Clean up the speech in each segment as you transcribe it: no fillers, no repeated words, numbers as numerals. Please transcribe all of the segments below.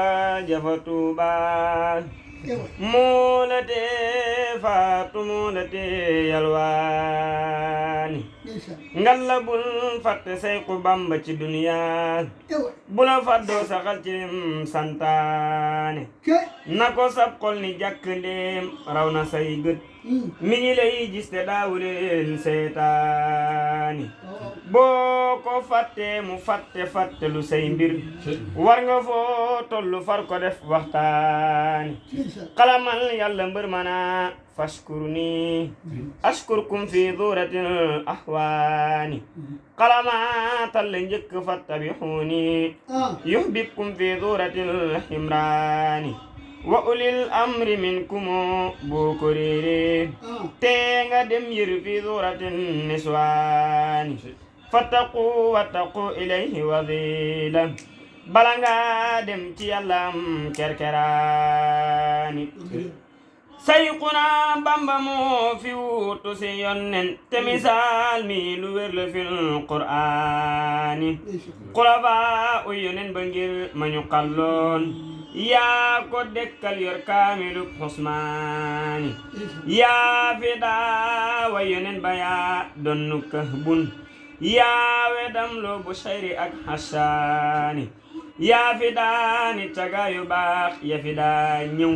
jafatuba mulate fatu mulate yalwani ngalla bul fatte say ku Bamba ci duniya bula faddo saxal ci santane nako sab xol ni jàkkaleem raw na say gët mi ngi lay gis te daawuleen seetaani boo ko fàtte mu fàtte lu say mbir war nga foo tollu far ko def waxtaani xalamal yàlla mbër mana fashkurni ashkurkum fi duratil ahwaani xalama talle njëkk fattabihuni yuhbibkum fi duratil himraani wa ulil amri minkum boo ko réere te nga dem yër fi duratin niswaani wattaqu ilayhi wadila bala nga dem ci yàllam kerkeraani sayquna Bamba moo fi wutu si yonnen te misaal mi lu wér la fil qur'aani xulafa u yonen ba ngir ma ñu xalloon yaa ko dekkal yor kaamilub xusmaani yaa fi daawa yonen ba yaa donnu kahbun yaa wedam loo bu shayri ak hasaani yaa fi daani tagaayu baax ya fi daa ñëw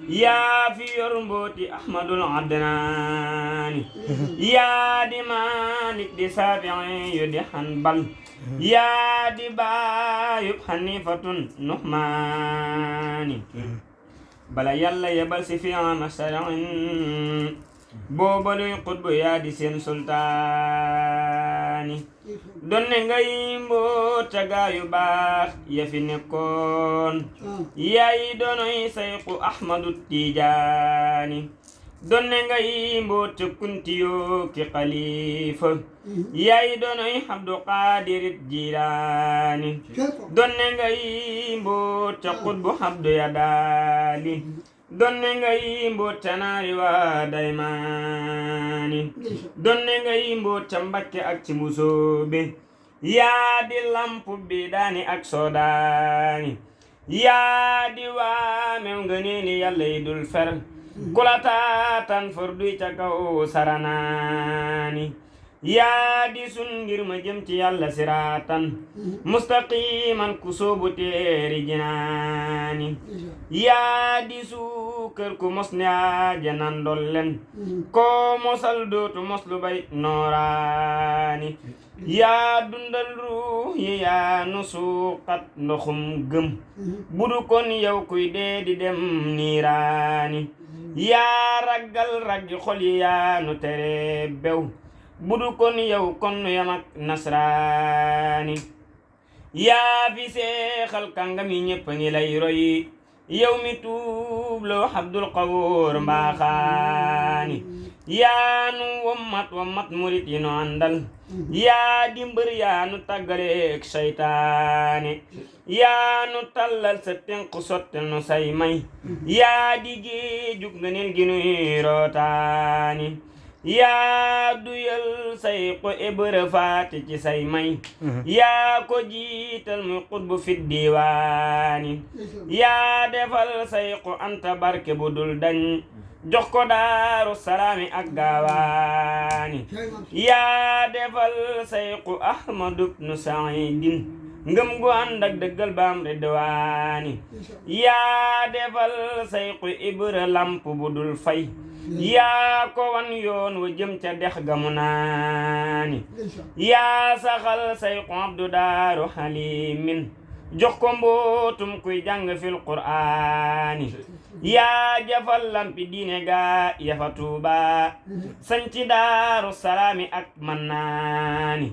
yaa fi yor mbooti ahmadul adnaani yaa di Maalik di Saafi'i yu di Hanbal yaa di baayub Hanifatun Nuhmaani bala yàlla yebal si fi masharin boobaluy xutbu yaa di seen sultaani donne ngay mboota gaayu baax ya fi nekkoon yaay doonoy sayxu Ahmadu Tijaani donne ngay mboota kuntiyo ki xalifa yaay doonoy Abdu Qaadir Jilaani donne ngay mboota xutbu Abdu Yadaali donne ngay mboota naari waa daymaani donne ngay mboota Mbakke ak ci Mbusoobe yaa di lampu bi daani ak soodaani yaa di waa mew nga neeni yàlla yi dul fer kula taatan forduy ca kaw saranaani yaa di sun ngir ma jëm ci yàlla siraatan mustaqiman ku soobu teeri jinaani yaa di suukar ku mos ne ajanan dollen ko mosal dootu moslu bay nooraani yaa dundal ruux yi yaa nu suuqat ndoxum gëm budu kon yow kuy dee di dem niiraani yaa raggal raggi xol yi yaa nu tere bew budu kon yow kon yam ak nasraani yaa fi seexal kàngam yi ñépp a ngi lay roy yow mi tuub loo Abdul Qawoor mbaaxaani yaa nu wommat murit yi no àndal yaa di mbër yaa nu tàggaleek seytaane yaa nu tallal sa tenq sottel nu say may yaa di géejug ngëneel gi nuy rootaani yaa duyal say ko ebër faati ci say may yaa ko jiital muy xutbu fit diiwaani yaa defal say ko anta barke bu dul dañ jox ko Daaru Salaami ak Gaawaani yaa defal say ko Ahmadu bnu Saidin ngëm gu ànd ak dëggal baam ridwaani yaa defal say ko ibra lamp bu dul fay yaa ko wan yoon wa jëm ca dex ga mu naani yaa saxal say ko Abdu Daaru Halimin jox ko mbootum kuy jàng fil qur'aani yaa jafal lampi diine ga yafa Tuuba sanci Daaru Salaami ak Mannaani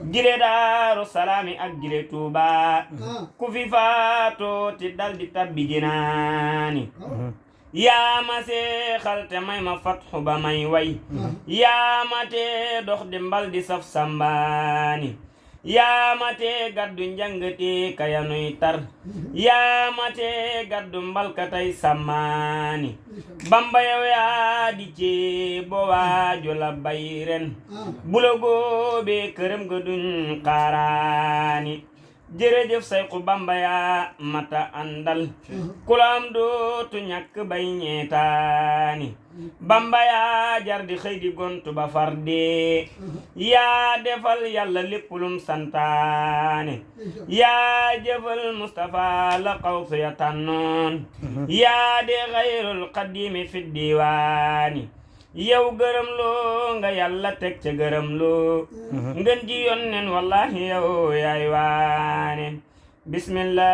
jile Daaru Salaami ak jile Tuuba ku fi faatoo ti dal di tabbi jinaani yaa ma seexal te may ma fatxu ba may way yaa ma te dox di mbal di saf sambaani yaa ma te gaddu njangate kayanuy tar yaa ma te gaddu mbalkatay sammaani Bamba yow yaa di cee bo waajo la bay ren bulo góobe këram ga duñ xaaraani jërëjëf Sayxu Bamba yaa mata àndal kulaam dootu ñàkk bay ñeetaani Bamba yaa jar di xëy di gontu ba far dee yaa defal yàlla lépp lum santaane yaa jëfal Mustafa la xawsu ya tànnoon yaa de xayrul qadimi fi diwaani yow gërëm loo nga yàlla teg ca gërëm loo ngën ji yonnen wallahi yow yaay waane bismillah